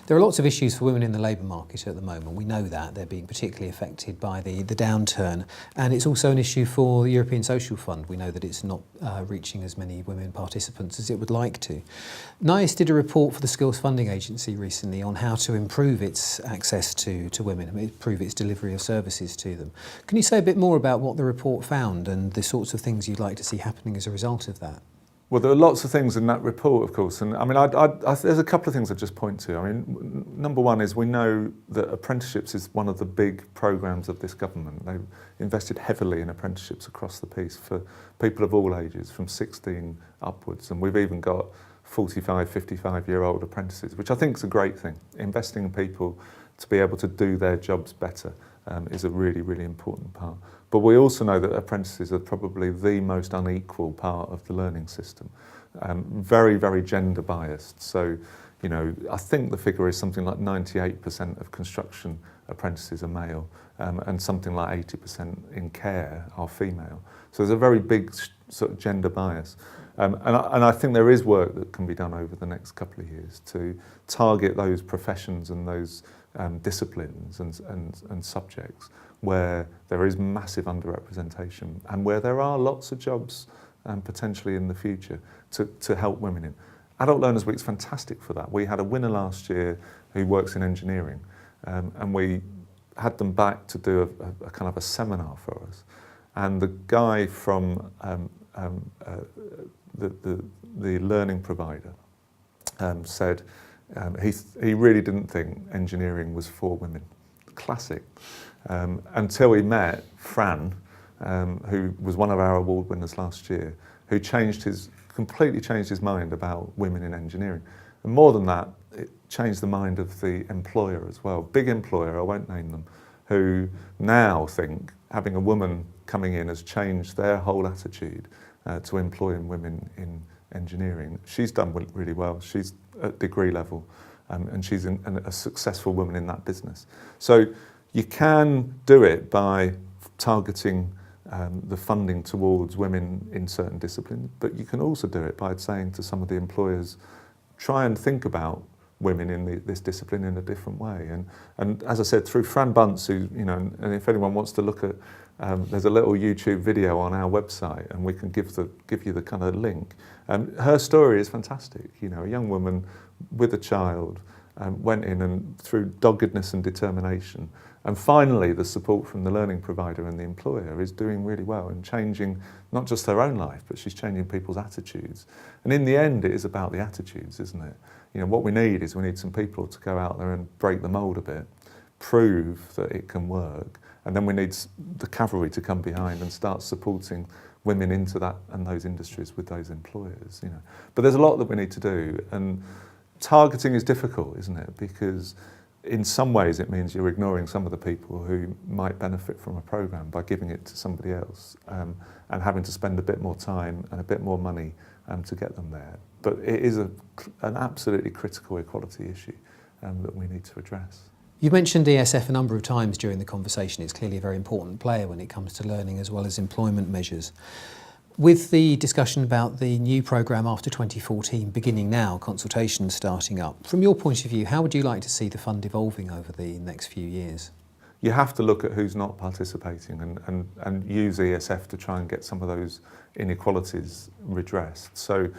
There are lots of issues for women in the labour market at the moment. We know that they're being particularly affected by the downturn, and it's also an issue for the European Social Fund. We know that it's not reaching as many women participants as it would like to. NICE did a report for the Skills Funding Agency recently on how to improve its access to women, improve its delivery of services to them. Can you say a bit more about what the report found and the sorts of things you'd like to see happening as a result of that? Well, there are lots of things in that report, of course, and I mean, there's a couple of things I'd just point to. I mean, number one is we know that apprenticeships is one of the big programmes of this government. They've invested heavily in apprenticeships across the piece for people of all ages, from 16 upwards, and we've even got 45, 55-year-old apprentices, which I think is a great thing. Investing in people to be able to do their jobs better is a really, really important part. But we also know that apprentices are probably the most unequal part of the learning system. Very, very gender biased. So, you know, I think the figure is something like 98% of construction apprentices are male, and something like 80% in care are female. So there's a very big sort of gender bias. And I think there is work that can be done over the next couple of years to target those professions and those disciplines and subjects where there is massive underrepresentation and where there are lots of jobs potentially in the future to help women in. Adult Learners Week is fantastic for that. We had a winner last year who works in engineering, and we had them back to do a kind of a seminar for us. And the guy from the learning provider said he really didn't think engineering was for women. Classic. Until he met Fran, who was one of our award winners last year, who completely changed his mind about women in engineering. And more than that, it changed the mind of the employer as well. Big employer, I won't name them, who now think having a woman coming in has changed their whole attitude to employing women in engineering. She's done really well. She's at degree level, and she's a successful woman in that business. So you can do it by targeting the funding towards women in certain disciplines, but you can also do it by saying to some of the employers, try and think about women in this discipline in a different way. And as I said, through Fran Bunce, who, you know, and if anyone wants to look at, there's a little YouTube video on our website, and we can give you the kind of link. Her story is fantastic. You know, a young woman with a child went in and through doggedness and determination, and finally the support from the learning provider and the employer is doing really well and changing not just her own life, but she's changing people's attitudes. And in the end, it is about the attitudes, isn't it? You know, what we need some people to go out there and break the mould a bit, prove that it can work, and then we need the cavalry to come behind and start supporting women into that and those industries with those employers. You know, but there's a lot that we need to do, and targeting is difficult, isn't it? Because in some ways it means you're ignoring some of the people who might benefit from a programme by giving it to somebody else, and having to spend a bit more time and a bit more money to get them there. But it is an absolutely critical equality issue that we need to address. You mentioned ESF a number of times during the conversation. It's clearly a very important player when it comes to learning as well as employment measures. With the discussion about the new programme after 2014 beginning now, consultations starting up, from your point of view, how would you like to see the fund evolving over the next few years? You have to look at who's not participating and use ESF to try and get some of those inequalities redressed. So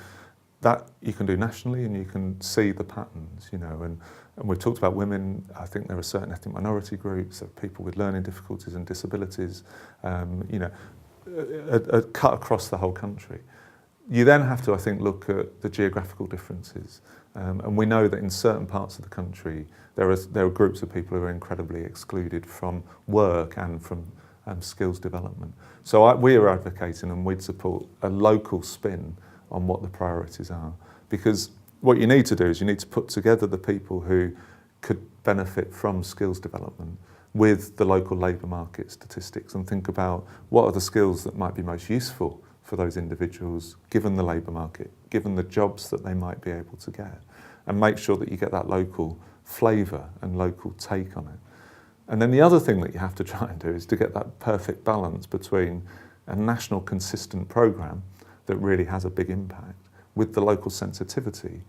that you can do nationally, and you can see the patterns, you know, and we've talked about women. I think there are certain ethnic minority groups, of people with learning difficulties and disabilities, you know, cut across the whole country. You then have to, I think, look at the geographical differences, and we know that in certain parts of the country there are groups of people who are incredibly excluded from work and from skills development. So we are advocating, and we'd support a local spin on what the priorities are, because what you need to do is you need to put together the people who could benefit from skills development with the local labour market statistics, and think about what are the skills that might be most useful for those individuals given the labour market, given the jobs that they might be able to get, and make sure that you get that local flavour and local take on it. And then the other thing that you have to try and do is to get that perfect balance between a national consistent programme that really has a big impact with the local sensitivity,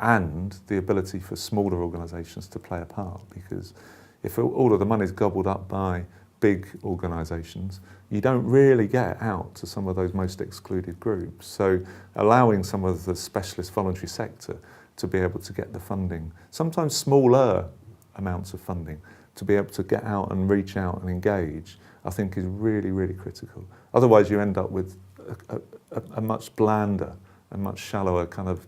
and the ability for smaller organisations to play a part, because if all of the money is gobbled up by big organisations, you don't really get out to some of those most excluded groups. So allowing some of the specialist voluntary sector to be able to get the funding, sometimes smaller amounts of funding, to be able to get out and reach out and engage, I think is really, really critical. Otherwise you end up with a much blander and much shallower kind of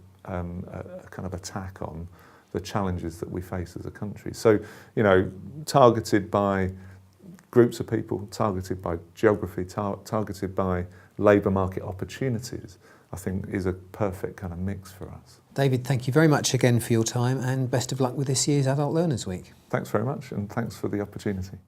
attack on the challenges that we face as a country. So, you know, targeted by groups of people, targeted by geography, targeted by labour market opportunities, I think is a perfect kind of mix for us. David, thank you very much again for your time, and best of luck with this year's Adult Learners Week. Thanks very much, and thanks for the opportunity.